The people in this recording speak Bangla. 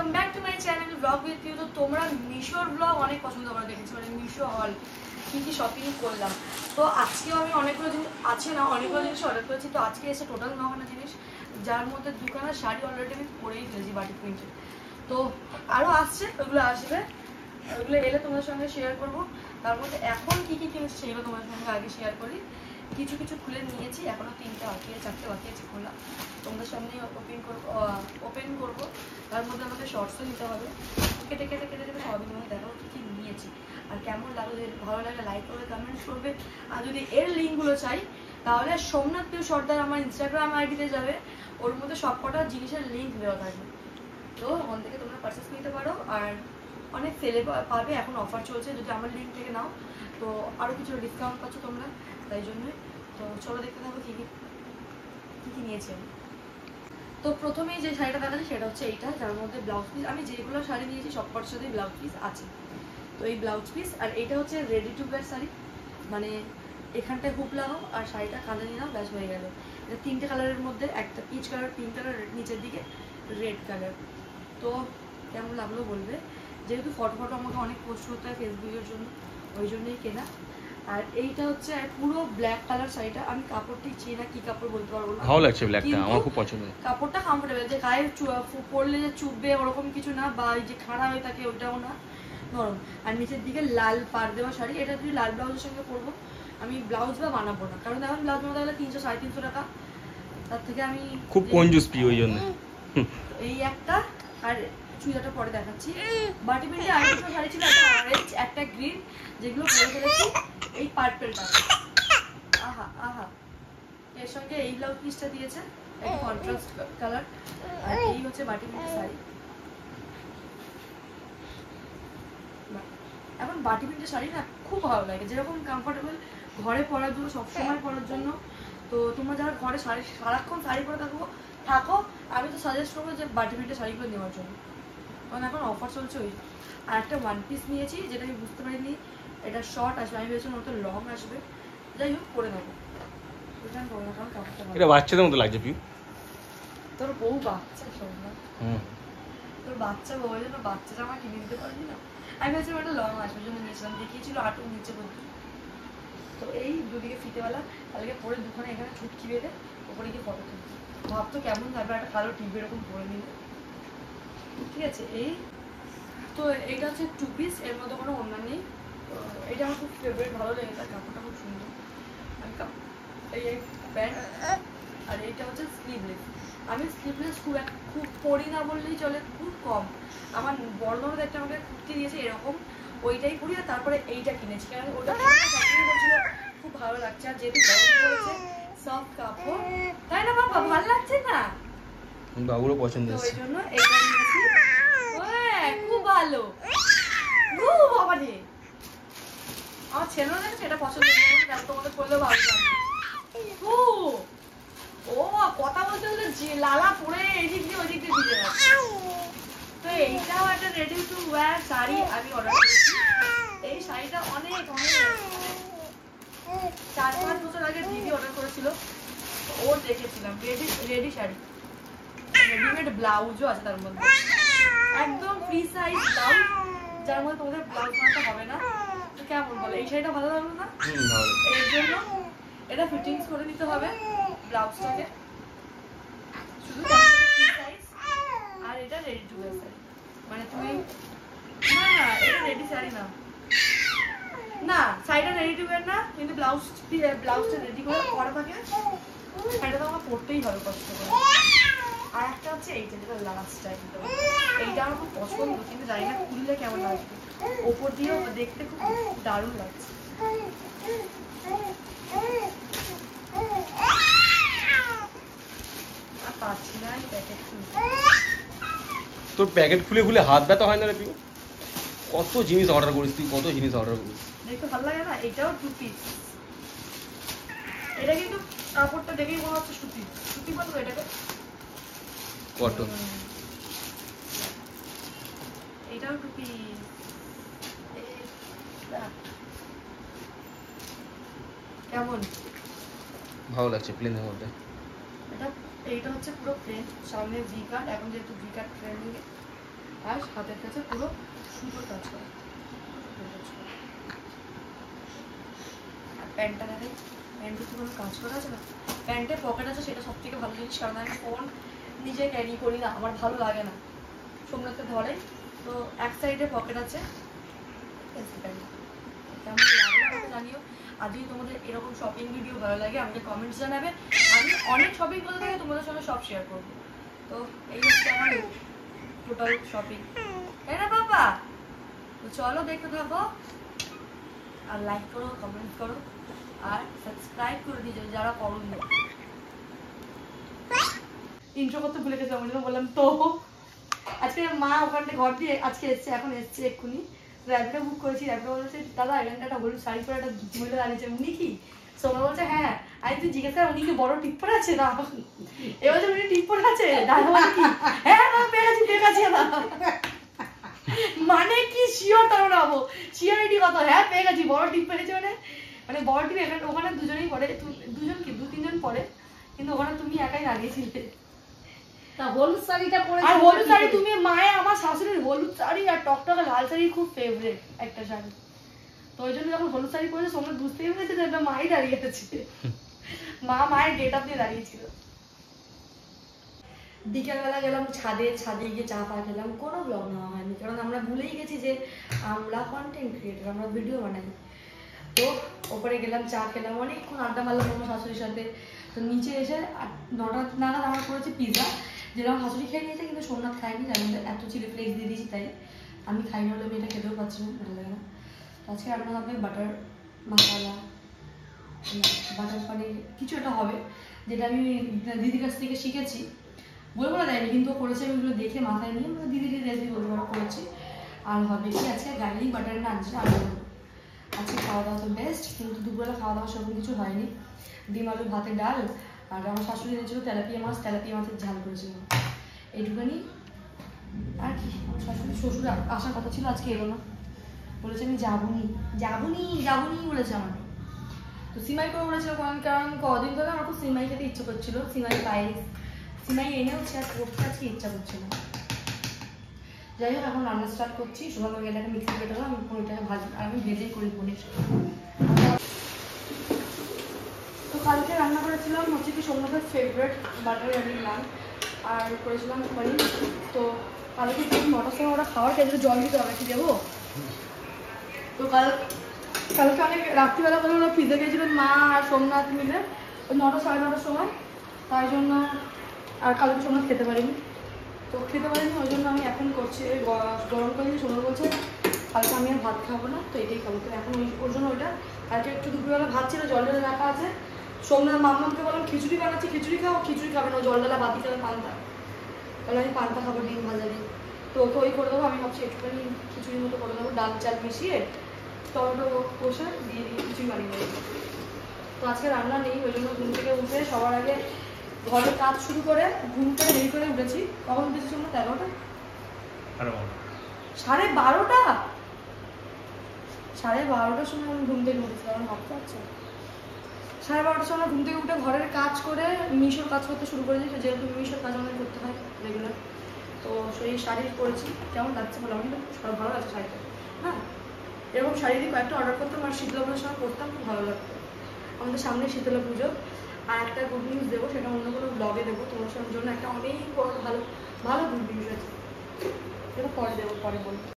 Welcome back to my channel blog with you. তো তোমরা মিশোর ব্লগ অনেক পছন্দ করে দেখেছি, মানে মিশো হল কী কী শপিং করলাম। তো আজকেও আমি অনেকগুলো জিনিস অনেকগুলো জিনিস অর্ডার করেছি। তো আজকে এসে টোটাল 9খানা জিনিস, যার মধ্যে 2খানা শাড়ি অলরেডি আমি পরেই ফেলেছি বাটিক প্রিন্টে। তো আরও আসছে, ওগুলো আসবে, ওগুলো এলে তোমাদের সঙ্গে শেয়ার করবো। তার মধ্যে এখন কী কী কিনেছি সেগুলো তোমাদের সঙ্গে আগে শেয়ার করি। কিছু কিছু খুলে নিয়েছি, এখনও 3টে বাকি আছে, 4টে বাকি আছে খোলা। তোমাদের সামনে ওপেন করবো। তার মধ্যে আমাদের শর্টসও নিতে হবে। কেটে কেটে কেটে কেটে সবই তোমাকে দেখাবো কী কী নিয়েছি আর কেমন লাগবে। ভালো লাগে লাইক করবে, কমেন্টস করবে। আর যদি এর লিঙ্কগুলো চাই তাহলে সোমনাথ পিউ সর্দার আমার ইনস্টাগ্রাম আইডিতে যাবে, ওর মধ্যে সব কটা জিনিসের লিঙ্ক দেওয়া থাকবে। তো ওখান থেকে তোমরা পারচেস নিতে পারো। আর অনেক সেলে পাবে, এখন অফার চলছে, যদি আমার লিঙ্ক থেকে নাও তো আরও কিছু ডিসকাউন্ট পাচ্ছ তোমরা, তাই জন্যই। তো চলো দেখতে থাকবো কী কী নিয়েছি আমি। তো প্রথমেই যে শাড়িটা দেখাচ্ছি সেটা হচ্ছে এইটা, যার মধ্যে ব্লাউজ পিস, আমি যেগুলো শাড়ি নিয়েছি সবকটার সাথেই ব্লাউজ পিস আছে। তো এই ব্লাউজ পিস, আর এইটা হচ্ছে রেডি টু ওয়্যার শাড়ি, মানে এখানটায় হুপ লাগাও আর শাড়িটা কাঁধে নিয়ে নাও, ব্যাস হয়ে গেল। এটা 3টে কালারের মধ্যে, একটা পিচ কালার, পিঙ্ক কালার, নিচের দিকে রেড কালার। তো কেমন লাগলো বলবে। যেহেতু ফটো আমাকে অনেক পোস্ট করতে হয় ফেসবুকের জন্য, ওই জন্যই কেনা। আর এইটা হচ্ছে পুরো ব্ল্যাক কালার শাড়িটা, আমি কাপড় ঠিক চিনি না, কি কাপড় বলতে পারবো না, ভালো লাগছে ব্ল্যাকটা, আমার খুব পছন্দ। কাপড়টা কমফোর্টেবল, যে গায়ে পরলে যে চুপবে ওরকম কিছু না, বা এই যে খাড়া হয়ে থাকে ওটাও না, নরম। আর নিচের দিকে লাল পার দেওয়া শাড়ি, এটা যদি লাল ব্লাউজের সঙ্গে পরবো, আমি ব্লাউজ বা বানাবো না, কারণ এখন ব্লাউজ বানাতে গেলে 300 350 টাকা, তার থেকে আমি খুব কনজুস পি, ওই জন্য এই একটা। আর চুড়িদারটা পরে দেখাচ্ছি। বাটি প্রিন্টে আরেকটা শাড়ি ছিল, একটা অরেঞ্জ, একটা গ্রিন, যেগুলো পরে ফেলেছি। এই পার্পলটা, আহা আহা, এর সঙ্গে এই ব্লাউজ পিসটা দিয়েছে, একটা কন্ট্রাস্ট কালার। আর এই হচ্ছে বাটি প্রিন্টের শাড়ি। এখন বাটি প্রিন্টের শাড়ি না খুব ভালো লাগে, যেরকম কমফোর্টেবল ঘরে পরার জন্য, সবসময় পরার জন্য। তো তোমরা যারা ঘরে শাড়ি সারাক্ষণ শাড়ি পরে থাকো, আমি তো সাজেস্ট করবো যে বাটি প্রিন্টের শাড়িগুলো নেওয়ার জন্য, কারণ এখন অফার চলছে ওই। আর একটা ওয়ান পিস নিয়েছি, যেটা আমি বুঝতে পারিনি এটা শর্ট আসবে, আমি ভেবেছিলাম ওটা লং আসবে। যাই হোক, পরে নেবো, রিটার্ন করবো না, কারণ কাপড়টা এটা বাচ্চাদের মতো লাগছে পিউ। তোর বউ বাচ্চা, শোন না, তোর বাচ্চা বউ, ওই জন্য বাচ্চা জামা কিনে দিতে পারবি না। আমি ভেবেছিলাম একটা লং আসবে, জন্য নিয়েছিলাম, দেখিয়েছিল আটু নিচে বলতে। তো এই দুদিকে ফিতেওয়ালা, কালকে পরে দুখানে এখানে ছুটকি বেঁধে ওপরে গিয়ে ফটো তুলছি। ভাবতো কেমন থাকবে একটা কালো টিপ এরকম পরে নিলে, ঠিক আছে। এই তো এইটা হচ্ছে 2 পিস, এর মধ্যে কোনো ওড়না নেই। তো এটা আমার খুব ফেভারিট, ভালো লেগেছে, কাপড়টা খুব সুন্দর। এই প্যান্ট, আর এইটা হচ্ছে স্লিভলেস। আমি স্লিভলেস খুব পরি না বললেই চলে, খুব কম। আমার বড় ননদ একটা আমাকে কুর্তি দিয়েছে এরকম, ওইটাই পরি। আর তারপরে এইটা কিনেছি, কারণ ওটা বলছিল খুব ভালো লাগছে, আর যেহেতু গরম পড়েছে, সফট কাপড়, তাই না বাবা, ভালো লাগছে না? বাবুরও পছন্দ তো হয়েছে, ওই জন্য এটা নিয়েছি। খুব ভালো বাবা রে, আমার ছেলেও দেখছে এটা পছন্দ করে, তোমাদের করলেও ভালো লাগবে। ও কথা বলতে বলতে লালা পরে এদিক দিয়ে ওদিক দিয়ে ভিজে যাচ্ছে। তো এইটাও একটা রেডি টু ওয়্যার শাড়ি আমি অর্ডার করেছি। এই শাড়িটা অনেক 4-5 বছর আগে দিদি অর্ডার করেছিল, ও দেখেছিলাম রেডি শাড়ি, রেডিমেড ব্লাউজও আছে তার মধ্যে, একদম ফ্রি সাইজ ব্লাউজ, যার মধ্যে তোমাদের ব্লাউজ বানাতে হবে না। তো কেমন বলে, এই শাড়িটা ভালো লাগলো না? এর জন্য এটা ফিটিংস করে নিতে হবে ব্লাউজটাকে, শুধু ফ্রি সাইজ। আর এটা রেডি টু ওয়্যার শাড়ি, মানে তুমি না এটা রেডি শাড়ি না, শাড়িটা রেডি টু ওয়্যার না, কিন্তু ব্লাউজটা রেডি করে করা থাকে, শাড়িটা তো আমার পরতেই হবে কষ্ট করে। আর একটা হচ্ছে এইটা, যেটা লাস্ট টাইম, এইটা আমার খুব পছন্দ, কিন্তু জানি না খুললে কেমন লাগবে, ওপর দিয়েও দেখতে খুব দারুণ লাগছে। আর পাচ্ছি না এই প্যাকেট খুলতে। তোর প্যাকেট খুলে খুলে হাত ব্যথা হয় না রে পিউ? কত জিনিস অর্ডার করিস তুই, কত জিনিস অর্ডার করিস, দেখতে ভালো লাগে না? এটাও 2 পিস, এটা কিন্তু কাপড়টা দেখেই মনে হচ্ছে সুতি, সুতি বলবো এটাকে, কটন। এটাও 2 পিস। কেমন ভালো লাগছে প্লেনের মধ্যে। এইটা হচ্ছে পুরো প্লেন, সামনে ভি কাট, এখন যেহেতু ভি কাট ট্রেন্ডিং, আর হাতের কাছে পুরো সুন্দর কাজ করা। আর প্যান্টটা দেখে, প্যান্টে কি কোনো কাজ করা আছে না, প্যান্টের পকেট আছে, সেটা সব থেকে ভালো জিনিস। কারণ আমি ফোন নিজে ক্যারি করি না, আমার ভালো লাগে না, সোমনাথকে ধরে। তো এক সাইডে পকেট আছে। কেমন লাগলো আমাকে জানিও। আর যদি তোমাদের এরকম শপিং ভিডিও ভালো লাগে আমাকে কমেন্টস জানাবে। আমি অনেক শপিং করতে থাকি, তোমাদের সঙ্গে সব শেয়ার করবো। তো এই হচ্ছে আমার টোটাল শপিং, তাই না বাবা? তো চলো দেখতে থাকো, আর লাইক করো, কমেন্ট করো, আর সাবস্ক্রাইব করে দিও যারা করোনি। ইন্ট্রো করতে ভুলে গেছিলাম, ওই জন্য বললাম। তো আজকে মা ওখানটা ঘর দিয়ে আজকে এসছে, এখন এসছে এক্ষুনি। র্যাপিডো বুক করেছি, র্যাপিডো বলছে দাদা এখানটা একটা হলুদ শাড়ি পরে একটা মহিলা দাঁড়িয়েছে, উনি কি? সোমা বলছে হ্যাঁ। আমি তুই জিজ্ঞেস কর উনি কি বড় টিপ পরে আছে? না, এবার যে উনি টিপ পরে আছে, দাদা বলে কি হ্যাঁ না পেয়ে গেছি মানে কি শিওর তার নাবো শিওরিটি কত? হ্যাঁ পেয়ে গেছি, বড় টিপ পেরেছে মানে, মানে বড় টিপ এখানে ওখানে দুজনেই পড়ে, দুজন কি 2-3 জন পড়ে, কিন্তু ওখানে তুমি একাই দাঁড়িয়েছিলে। হলুদ শাড়িটা পরে, আর হলুদ শাড়ি তুমি মায়ের, আমার শাশুড়ির হলুদ শাড়ি আর টকটকে লাল শাড়ি খুব ফেভারিট একটা শাড়ি। তো ওই জন্য যখন হলুদ শাড়ি পরেছে তোমরা বুঝতেই পেরেছে যে একটা মাই দাঁড়িয়ে আছে, মা মায়ের গেট আপ নিয়ে দাঁড়িয়েছিল। বিকেলবেলা গেলাম ছাদে, ছাদে গিয়ে চা পা খেলাম। কোনো ব্লগ নেওয়া হয়নি, কারণ আমরা ভুলেই গেছি যে আমরা কন্টেন্ট ক্রিয়েটার, আমরা ভিডিও বানাই। তো ওপরে গেলাম, চা খেলাম, অনেকক্ষণ আড্ডা মারলাম আমার শাশুড়ির সাথে। তো নিচে এসে 9টা নাগাদ আমরা করেছি পিৎজা, যেটা আমার শাশুড়ি খেয়ে নিয়েছে, কিন্তু সোমনাথ খায়নি, জানি এত চিলি ফ্লেক্স দিয়ে দিয়েছি তাই। আমি খাই না হলে আমি এটা খেতেও পাচ্ছি না, ভালো লাগে না। আজকে রান্না হবে বাটার মশালা, বাটার পনির কিছু একটা হবে, যেটা আমি দিদির কাছ থেকে শিখেছি। বলে দেয়নি, কিন্তু করেছে, আমি ওগুলো দেখে মাথায় নিয়ে দিদির রেসিপি বলতে পারা করেছি। আর হবে কি আজকে গার্লিক বাটার নান, আলু। আজকে খাওয়া দাওয়া তো বেস্ট, কিন্তু দুপুরবেলা খাওয়া দাওয়া সেরকম কিছু হয়নি। ডিম আলু ভাতের ডাল, আর আমার শাশুড়ি এনেছিল তেলাপিয়া মাছ, তেলাপিয়া মাছের ঝাল করেছিল, এইটুখানি। আর কি, আমার শাশুড়ি শ্বশুর আসার কথা ছিল, আজকে এলো না, বলেছে আমি যাবনি বলেছে আমাকে। তো সিমাই করে বলেছিল, কারণ কদিন ধরে আমার খুব সিমাই খেতে ইচ্ছে করছিল, সিমাই পায়েস, সিমাই এনেওছে, আর করতে আজকে ইচ্ছা করছে না। যাই হোক, এখন রান্না স্টার্ট করছি। সোমা গেলে একটা মিক্সি কেটে আমি পনিরটাকে ভাজি, আর আমি ভেজেই করি পনির। তো কালকে রান্না করেছিলাম হচ্ছে কি সোমনাথের ফেভারিট বাটার গার্লিক নান, আর করেছিলাম পনির। তো কালকে 9টার সময় ওরা খাওয়ার খেয়েছিল, জল দিতে হবে, কি দেবো? তো কালকে অনেক রাত্রিবেলা করে ওরা পিৎজা খেয়েছিল মা আর সোমনাথ মিলে, 9টা 9:30টার সময়। তাই জন্য আর কালকে সোমনাথ খেতে পারিনি, ওই জন্য আমি এখন করছি গরম করে দিয়ে। সোমনাথ বলছে কালকে আমি আর ভাত খাবো না, তো এটাই খাবো। তো এখন ওর জন্য ওইটা, কালকে একটু দুপুরবেলা ভাত ছিল, জল ঢেলে রাখা আছে। সোমনাথ মামলামকে বললাম খিচুড়ি বানাচ্ছি, খিচুড়ি খাও, খিচুড়ি খাবে না, জল ঢালা বাতি খাবে পান্তা, তাহলে আমি পান্তা খাবো ডিম ভাজা দিয়ে। তো ওকে ওই করে দেবো, আমি ভাবছি একটুখানি খিচুড়ির মতো করে দেবো, ডাল চাল মিশিয়ে টমেটো কষে দিয়ে খিচুড়ি বানিয়ে দেবো। তো আজকে রান্না নেই, ওই জন্য ঘুম থেকে উঠে সবার আগে ঘরের কাজ শুরু করে ঘুম থেকে দেরি করে উঠেছি। কখন উঠেছি তোমরা? 11টা 12টার সময় আমি ঘুম থেকে উঠেছি, কারণ ভাবতে পারছি 12:30টার সময় ঘুম থেকে উঠে ঘরের কাজ করে মিশোর কাজ করতে শুরু করে দিয়েছি, যেহেতু মিশোর কাজ আমাদের করতে হয় রেগুলার। তো সেই শাড়ি পরেছি, কেমন লাগছে বলো? আমি সব ভালো লাগছে শাড়িটা, হ্যাঁ। এরকম শাড়ি দিয়ে কয়েকটা অর্ডার করতাম, আর শীতলা পুজোর সময় করতাম, খুব ভালো লাগতো। আমাদের সামনে শীতলা পুজো, আর একটা গুড নিউজ দেবো, সেটা অন্য কোনো ব্লগে দেবো তোমার সঙ্গে জন্য। একটা অনেক বড় ভালো গুড নিউজ আছে, সেটা পরে দেবো, পরে বলবো।